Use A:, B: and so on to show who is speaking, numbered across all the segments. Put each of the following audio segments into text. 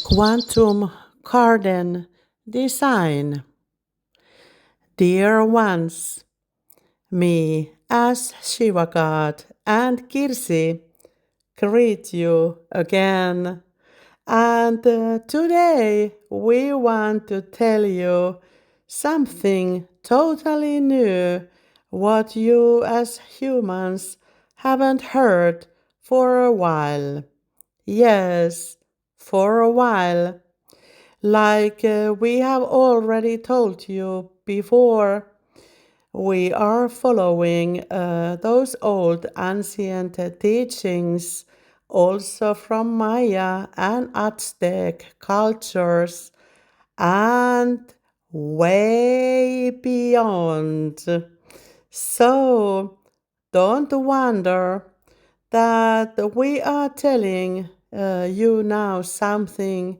A: Quantum Garden Design. Dear ones, me as Shiva God and Kirsi greet you again. And today we want to tell you something totally new, what you as humans haven't heard for a while. Yes, for a while. Like we have already told you before, we are following those old ancient teachings also from Maya and Aztec cultures and way beyond. So don't wonder that we are telling you now something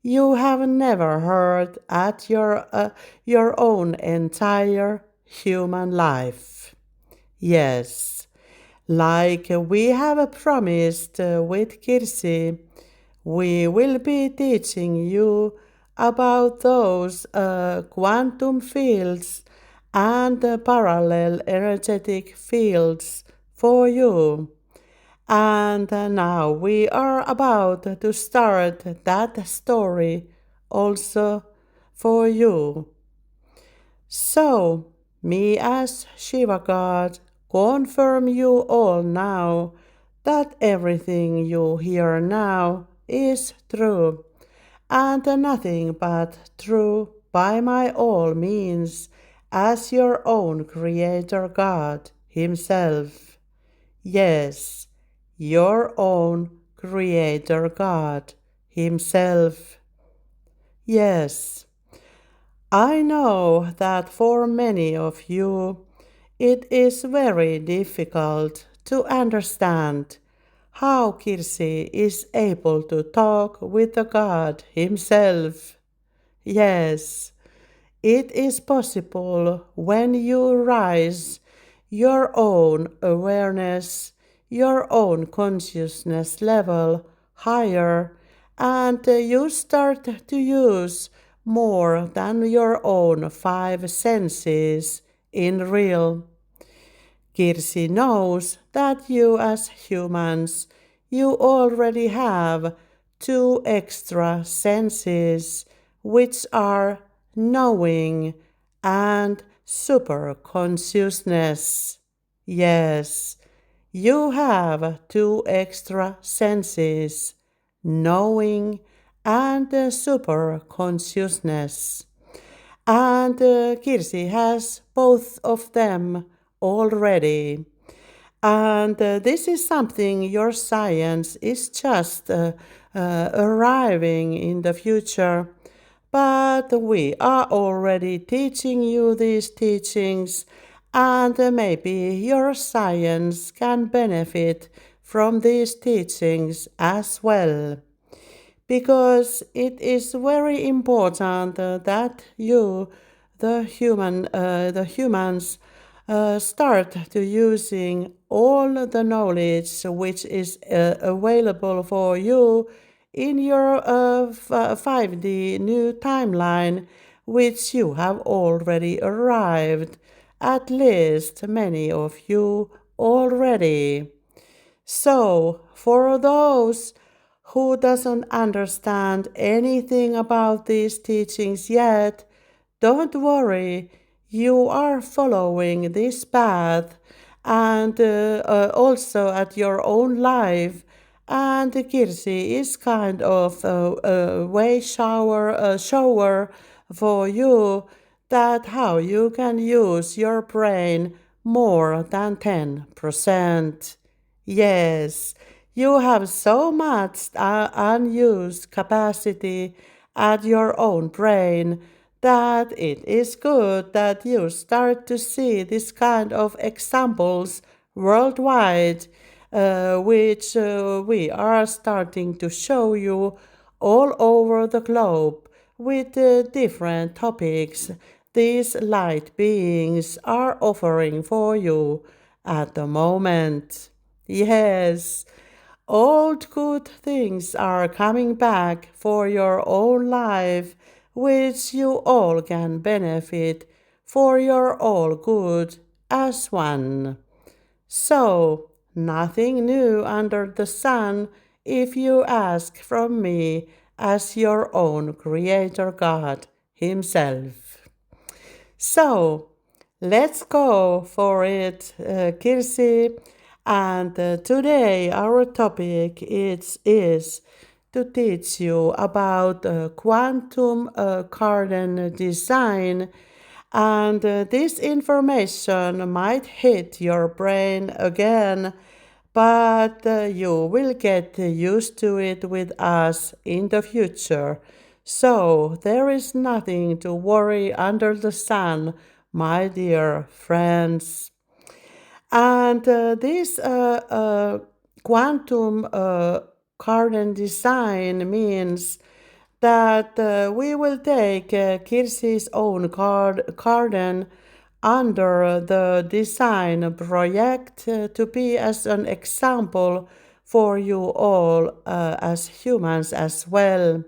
A: you have never heard at your own entire human life. Yes, like we have promised with Kirsi, we will be teaching you about those quantum fields and parallel energetic fields for you. And now we are about to start that story also for you. So, me as Shiva God confirm you all now that everything you hear now is true, and nothing but true by my all means as your own Creator God Himself. Yes, your own Creator God Himself. Yes, I know that for many of you it is very difficult to understand how Kirsi is able to talk with the God Himself. Yes, it is possible when you rise your own awareness, your own consciousness level higher, and you start to use more than your own five senses in real. Kirsi knows that you as humans, you already have two extra senses, which are knowing and super consciousness. Yes, you have two extra senses, knowing and super consciousness. And Kirsi has both of them already. And this is something your science is just arriving in the future. But we are already teaching you these teachings, and maybe your science can benefit from these teachings as well. Because it is very important that you, the humans, start to using all the knowledge which is available for you in your 5D new timeline, which you have already arrived, at least many of you already. So, for those who doesn't understand anything about these teachings yet, don't worry, you are following this path and also at your own life. And Kirsi is kind of a way shower for you that how you can use your brain more than 10%. Yes, you have so much unused capacity at your own brain that it is good that you start to see this kind of examples worldwide, which we are starting to show you all over the globe with different topics these light beings are offering for you at the moment. Yes, Old good things are coming back for your own life, which you all can benefit for your all good as one. So, nothing new under the sun if you ask from me as your own Creator God Himself. So, let's go for it, Kirsi. And today our topic is to teach you about quantum garden design. And this information might hit your brain again, but you will get used to it with us in the future. So there is nothing to worry under the sun, my dear friends. And this quantum garden design means that we will take Kirsi's own garden under the design project to be as an example for you all as humans as well.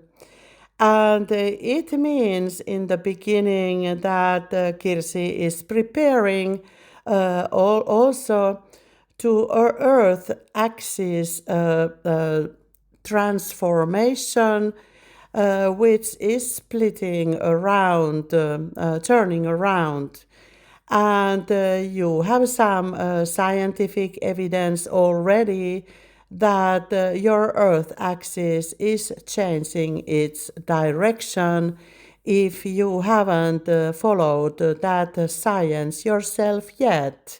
A: And it means in the beginning that Kirsi is preparing also to Earth axis transformation, which is splitting around, turning around. And you have some scientific evidence already that your Earth axis is changing its direction if you haven't followed that science yourself yet.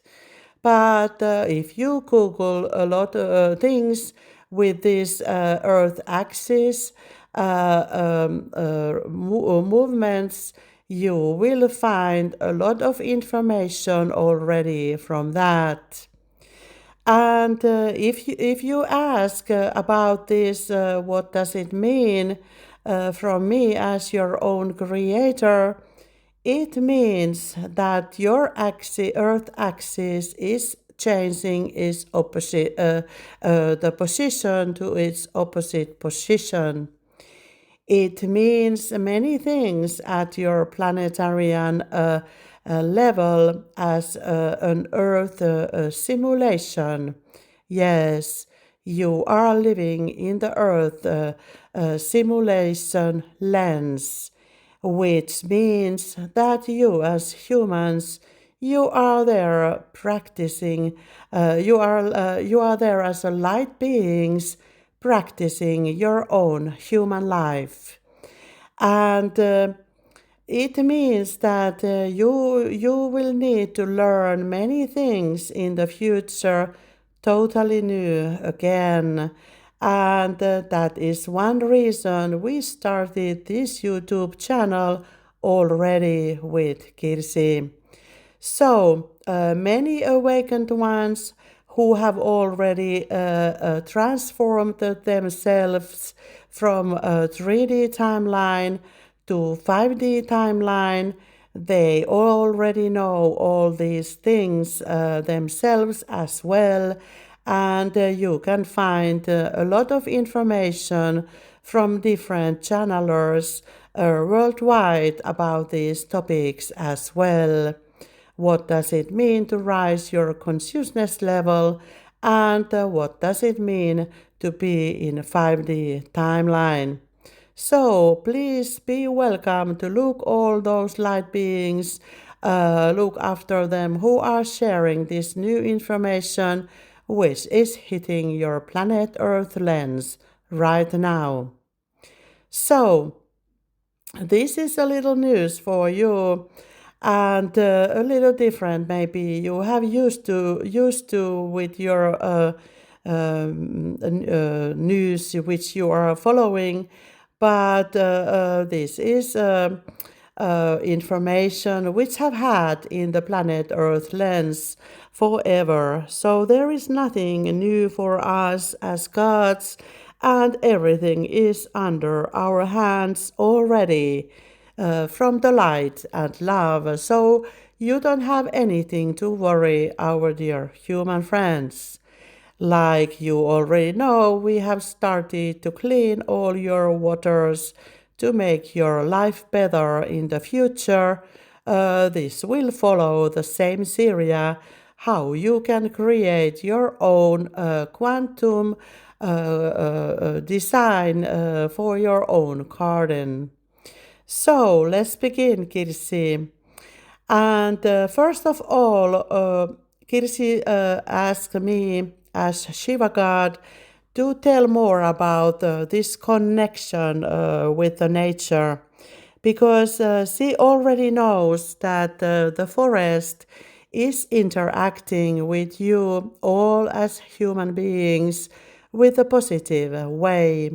A: But if you Google a lot of things with this Earth axis movements, you will find a lot of information already from that. And if you ask about this, what does it mean from me as your own creator? It means that your Earth axis is changing its opposite, the position to its opposite position. It means many things at your planetarian level as an Earth simulation. Yes, you are living in the Earth simulation lens, which means that you as humans, you are there practicing, you are there as a light beings practicing your own human life. And it means that you will need to learn many things in the future, totally new again. And that is one reason we started this YouTube channel already with Kirsi. So, many awakened ones who have already transformed themselves from a 3D timeline to 5D timeline, they already know all these things themselves as well. And you can find a lot of information from different channelers worldwide about these topics as well. What does it mean to rise your consciousness level? And what does it mean to be in a 5D timeline? So please be welcome to look all those light beings, look after them who are sharing this new information which is hitting your planet Earth lens right now. So this is a little news for you and a little different maybe you have used to with your news which you are following, but this is information which have had in the planet Earth lens forever. So there is nothing new for us as gods, and everything is under our hands already from the light and love. So you don't have anything to worry, our dear human friends. Like you already know, we have started to clean all your waters to make your life better in the future. This will follow the same series how you can create your own quantum design for your own garden. So let's begin, Kirsi. And first of all, Kirsi asked me as Shiva god to tell more about this connection with the nature because she already knows that the forest is interacting with you all as human beings with a positive way.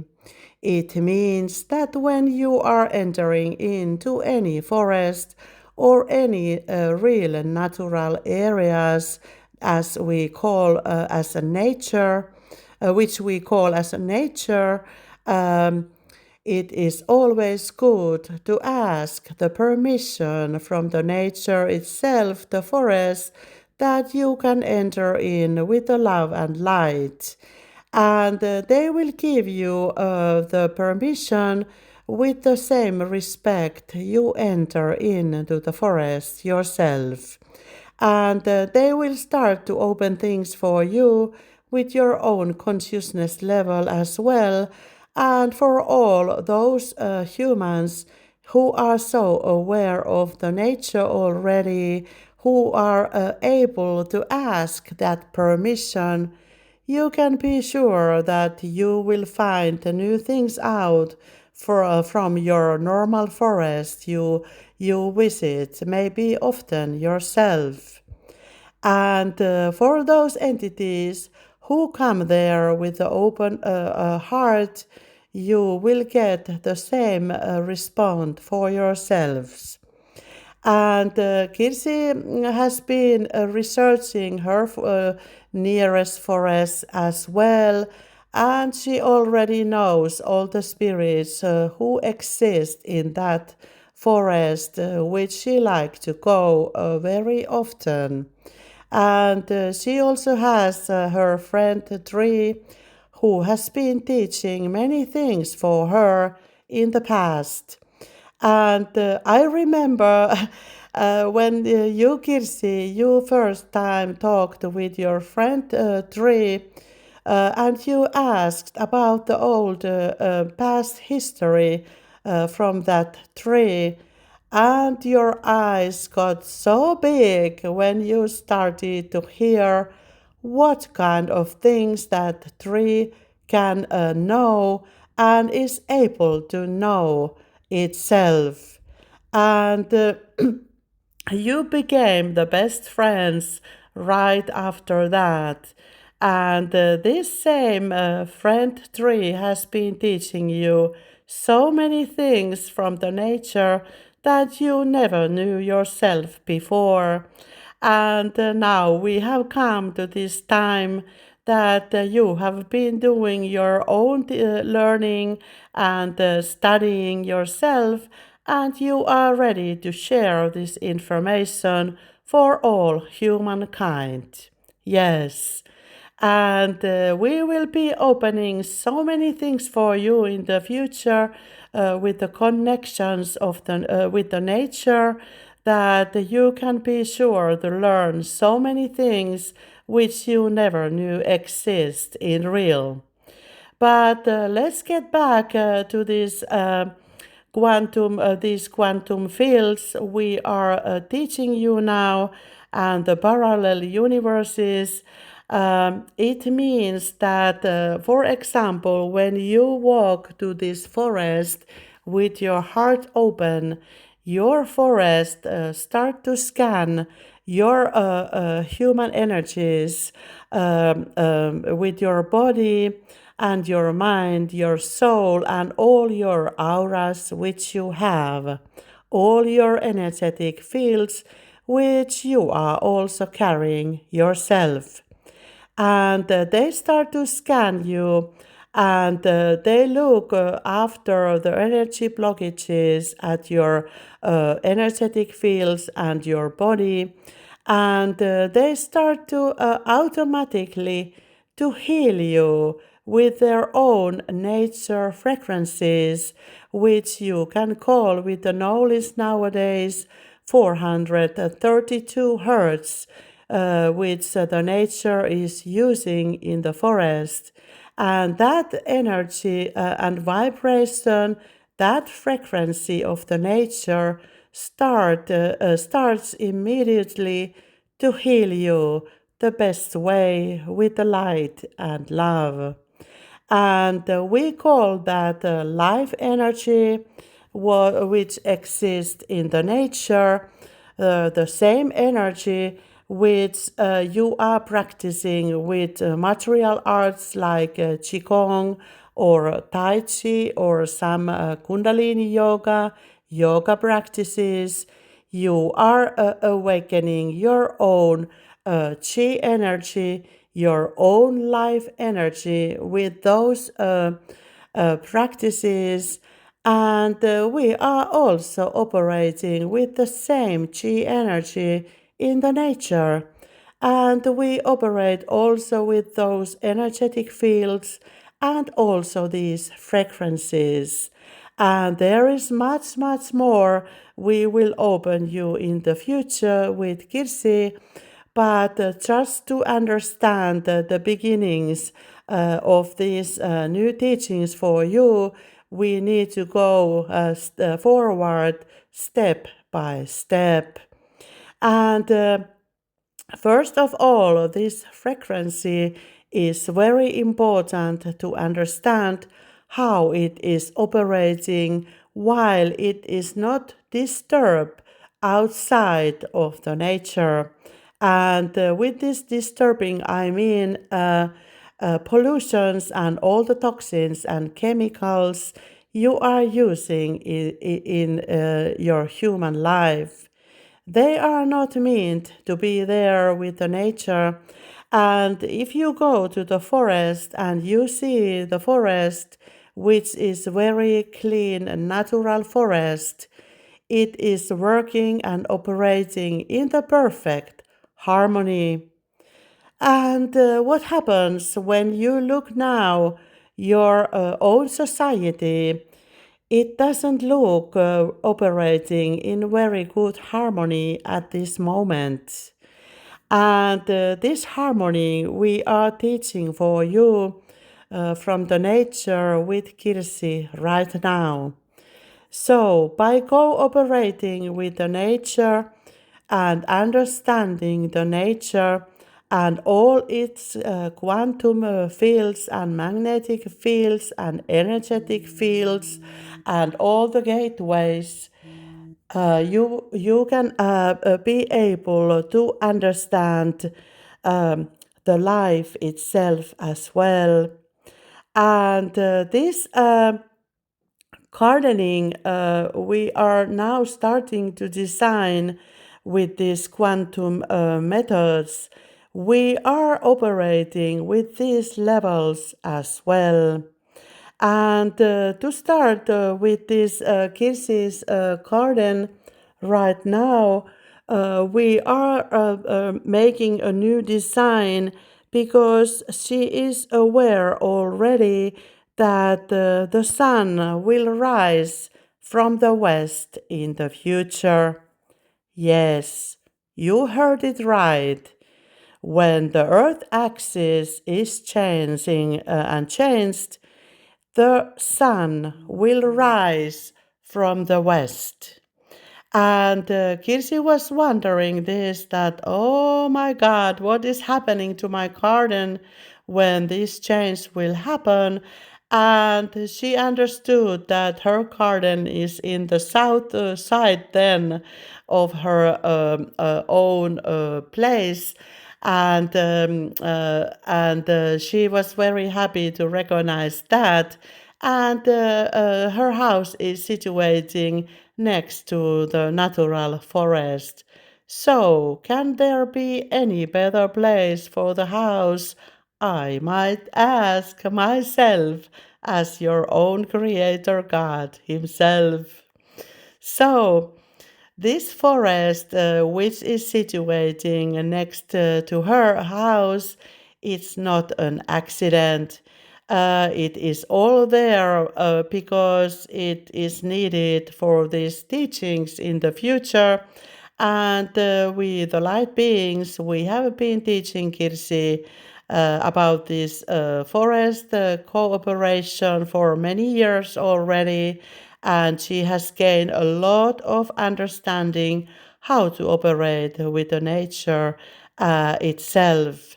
A: It means that when you are entering into any forest or any real natural areas, as we call as a nature, which we call as a nature, um, it is always good to ask the permission from the nature itself, the forest, that you can enter in with the love and light. And they will give you the permission with the same respect you enter into the forest yourself. And they will start to open things for you with your own consciousness level as well. And for all those humans who are so aware of the nature already, who are able to ask that permission, you can be sure that you will find new things out from your normal forest you visit, maybe often yourself. And for those entities who come there with an open heart, you will get the same response for yourselves. And Kirsi has been researching her nearest forest as well, and she already knows all the spirits who exist in that forest, which she likes to go very often. And she also has her friend Tree, who has been teaching many things for her in the past. And I remember when you, Kirsi, you first time talked with your friend Tree, and you asked about the old past history from that tree. And your eyes got so big when you started to hear what kind of things that tree can know and is able to know itself. And you became the best friends right after that. And this same friend tree has been teaching you so many things from the nature that you never knew yourself before. And now we have come to this time that you have been doing your own learning and studying yourself, and you are ready to share this information for all humankind. Yes. And we will be opening so many things for you in the future with the connections of with the nature, that you can be sure to learn so many things which you never knew exist in real. But let's get back to these quantum fields we are teaching you now, and the parallel universes. It means that, for example, when you walk to this forest with your heart open, your forest start to scan your human energies with your body and your mind, your soul, and all your auras which you have, all your energetic fields which you are also carrying yourself. And they start to scan you, and they look after the energy blockages at your energetic fields and your body, and they start to automatically to heal you with their own nature frequencies, which you can call with the knowledge nowadays 432 hertz, which the nature is using in the forest. And that energy and vibration, that frequency of the nature starts immediately to heal you the best way with the light and love. And we call that life energy, which exists in the nature, the same energy which you are practicing with material arts like Qigong or Tai Chi or some Kundalini yoga practices. You are awakening your own Qi energy, your own life energy with those practices. And we are also operating with the same Qi energy in the nature. And we operate also with those energetic fields and also these frequencies. And there is much, much more we will open you in the future with Kirsi, but just to understand the beginnings of these new teachings for you, we need to go forward step by step. And first of all, this frequency is very important to understand how it is operating while it is not disturbed outside of the nature. And with this disturbing, I mean pollutions and all the toxins and chemicals you are using in your human life. They are not meant to be there with the nature. And if you go to the forest and you see the forest, which is very clean and natural forest, it is working and operating in the perfect harmony. And what happens when you look now your own society? It doesn't look operating in very good harmony at this moment. And this harmony we are teaching for you from the nature with Kirsi right now. So, by cooperating with the nature and understanding the nature and all its quantum fields and magnetic fields and energetic fields and all the gateways, you can be able to understand the life itself as well. And this gardening we are now starting to design with these quantum methods. We are operating with these levels as well. And to start with this Kirsi's garden right now, we are making a new design because she is aware already that the sun will rise from the west in the future. Yes, you heard it right. When the earth axis is changing and changed, the sun will rise from the west. And Kirsi was wondering this, that, oh my God, what is happening to my garden when this change will happen? And she understood that her garden is in the south side then of her own place. And she was very happy to recognize that. And her house is situating next to the natural forest. So, can there be any better place for the house? I might ask myself, as your own creator God Himself. So, this forest, which is situating next to her house, It's not an accident. It is all there because it is needed for these teachings in the future. And we, the light beings, we have been teaching Kirsi about this forest cooperation for many years already, and she has gained a lot of understanding how to operate with the nature itself.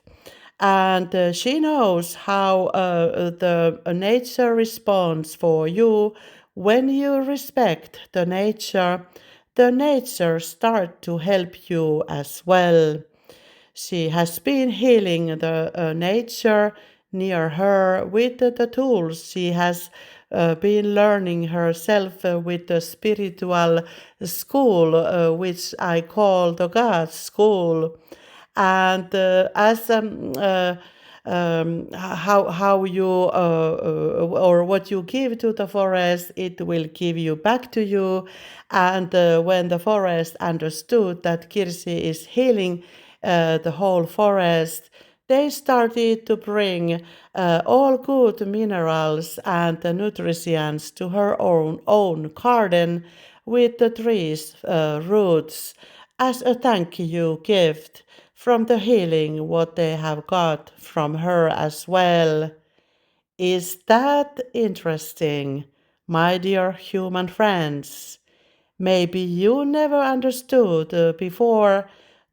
A: And she knows how the nature responds for you. When you respect the nature start to help you as well. She has been healing the nature near her with the tools she has been learning herself with the spiritual school, which I call the God school. And as how you or what you give to the forest, it will give you back to you. And when the forest understood that Kirsi is healing the whole forest, they started to bring all good minerals and nutrients to her own garden with the trees' roots as a thank you gift from the healing what they have got from her as well. Is that interesting, my dear human friends? Maybe you never understood before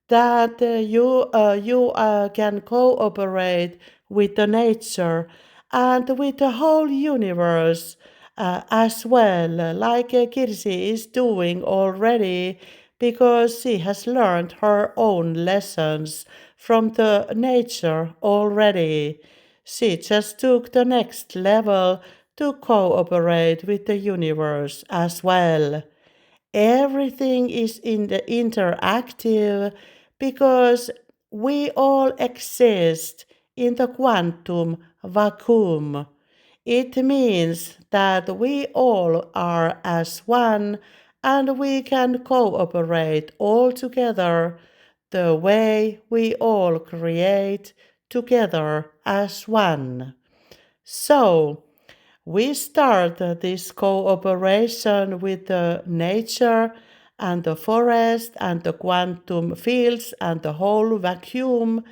A: that you can cooperate with the nature and with the whole universe as well, like Kirsi is doing already, because she has learned her own lessons from the nature already. She just took the next level to cooperate with the universe as well. Everything is in the interactive because we all exist in the quantum vacuum. It means that we all are as one and we can cooperate all together the way we all create together as one. So, we start this cooperation with the nature and the forest and the quantum fields and the whole vacuum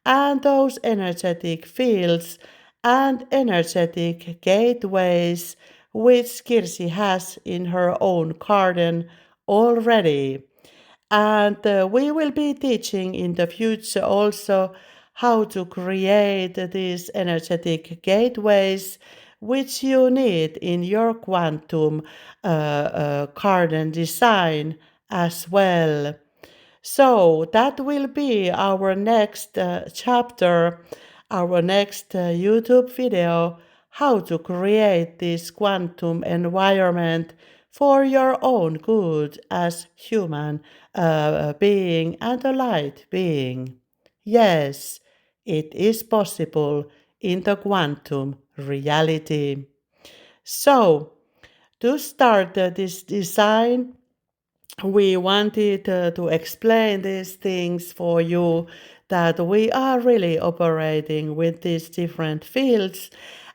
A: and those energetic fields and energetic gateways which Kirsi has in her own garden already. And we will be teaching in the future also how to create these energetic gateways which you need in your quantum garden design as well. So that will be our next chapter, our next YouTube video, how to create this quantum environment for your own good as human being and a light being. Yes, it is possible in the quantum reality. So, to start this design, we wanted to explain these things for you, that we are really operating with these different fields.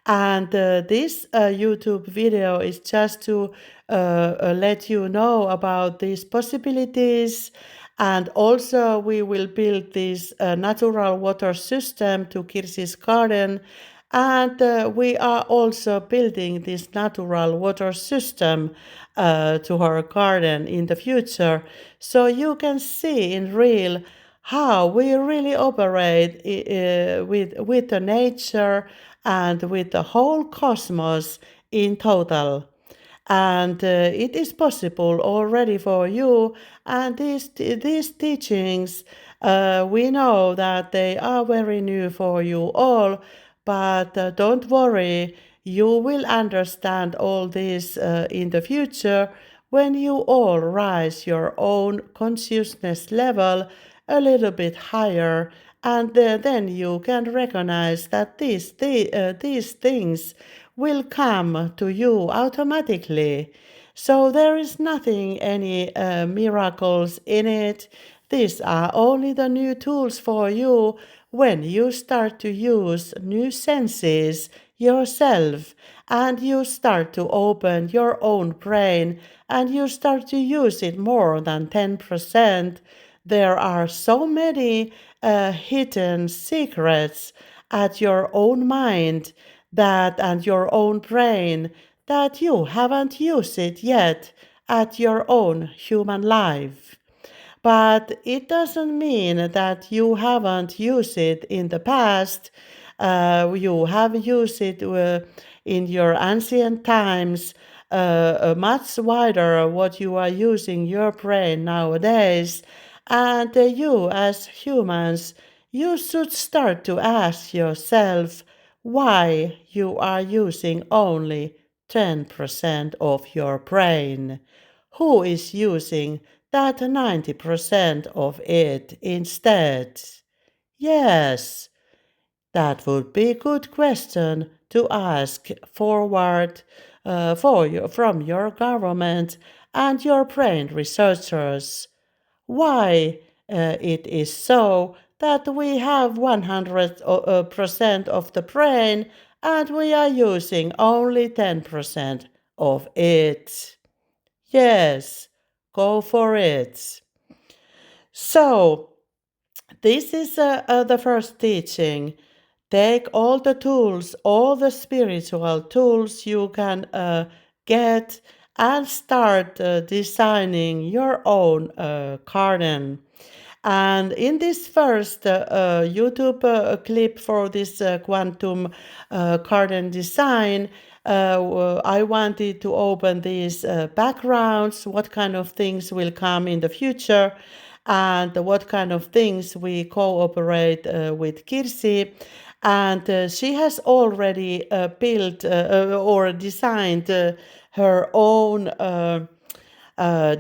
A: And this YouTube video is just to let you know about these possibilities. And also, we will build this natural water system to Kirsi's garden. And we are also building this natural water system to her garden in the future. So you can see in real how we really operate with the nature and with the whole cosmos in total. And it is possible already for you. And these teachings, we know that they are very new for you all, but don't worry, you will understand all this in the future when you all rise your own consciousness level a little bit higher, and then you can recognize that these things will come to you automatically. So there is nothing, any miracles in it. These are only the new tools for you when you start to use new senses yourself and you start to open your own brain and you start to use it more than 10%, there are so many hidden secrets at your own mind that and your own brain that you haven't used it yet at your own human life. But it doesn't mean that you haven't used it in the past. You have used it in your ancient times, much wider what you are using your brain nowadays. And you, as humans, you should start to ask yourself why you are using only 10% of your brain. Who is using that 90% of it instead? Yes, that would be a good question to ask forward from your government and your brain researchers. Why it is so that we have 100% of the brain and we are using only 10% of it. Yes, go for it. So, this is the first teaching. Take all the tools, all the spiritual tools you can get, and start designing your own garden. And in this first YouTube clip for this quantum garden design, I wanted to open these backgrounds, what kind of things will come in the future, and what kind of things we cooperate with Kirsi. And she has already built or designed her own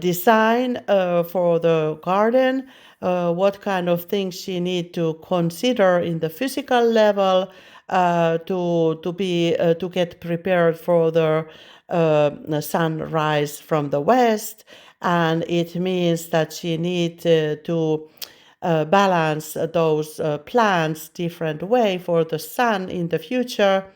A: design for the garden, what kind of things she need to consider in the physical level to get prepared for the sunrise from the west, and it means that she need to balance those plants different way for the sun in the future,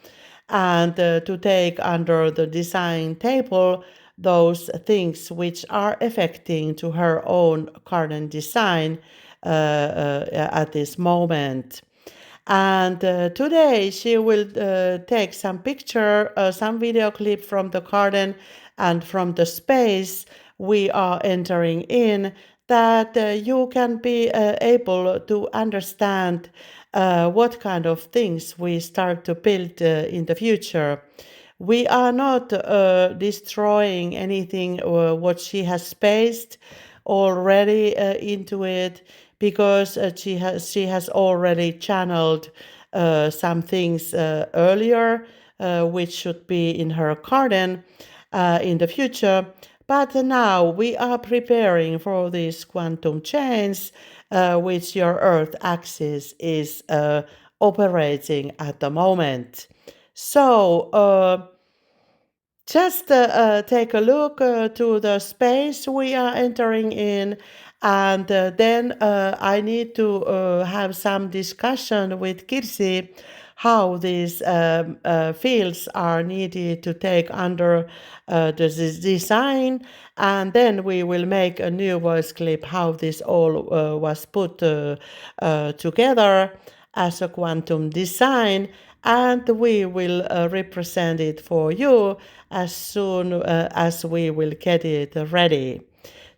A: and to take under the design table those things which are affecting to her own garden design at this moment. And today she will take some picture, some video clip from the garden and from the space we are entering in, that you can be able to understand what kind of things we start to build in the future. We are not destroying anything what she has spaced already into it, because she has already channeled some things earlier which should be in her garden in the future. But now we are preparing for these quantum chains which your Earth axis is operating at the moment. So just take a look to the space we are entering in, and then I need to have some discussion with Kirsi how these fields are needed to take under the design, and then we will make a new voice clip how this all was put together as a quantum design, and we will represent it for you as soon as we will get it ready.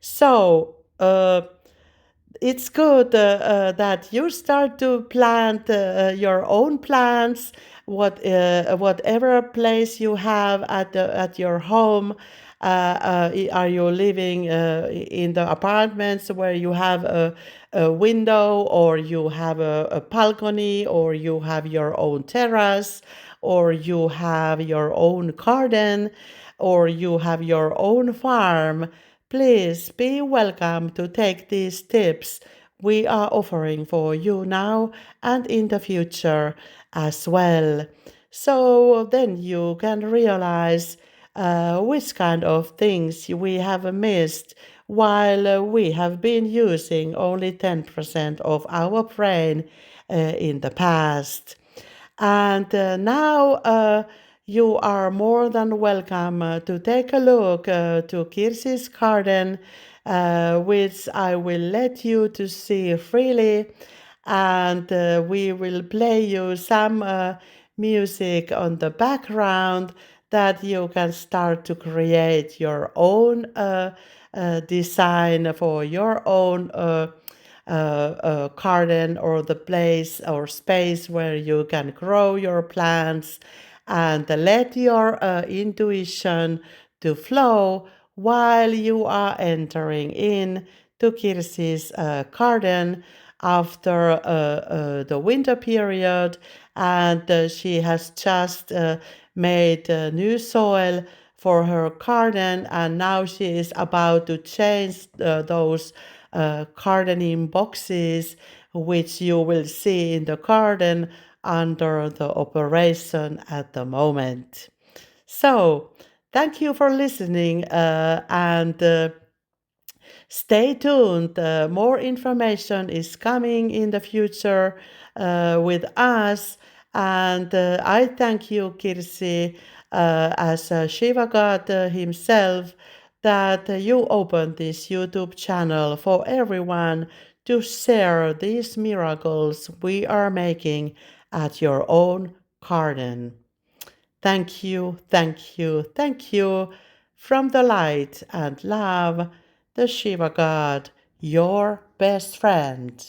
A: So it's good that you start to plant your own plants, whatever place you have at your home. Are you living in the apartments where you have a window, or you have a balcony, or you have your own terrace, or you have your own garden, or you have your own farm? Please be welcome to take these tips we are offering for you now and in the future as well. So then you can realize which kind of things we have missed while we have been using only 10% of our brain in the past. And now you are more than welcome to take a look to Kirsi's garden, which I will let you to see freely. And we will play you some music on the background that you can start to create your own design for your own garden or the place or space where you can grow your plants, and let your intuition to flow while you are entering in to Kirsi's garden after the winter period, and she has just made new soil for her garden, and now she is about to change those gardening boxes which you will see in the garden under the operation at the moment. So, thank you for listening, and stay tuned. More information is coming in the future with us. And I thank you, Kirsi, as Shiva God himself, that you opened this YouTube channel for everyone to share these miracles we are making at your own garden. Thank you, thank you, thank you. From the light and love, the Shiva God, your best friend.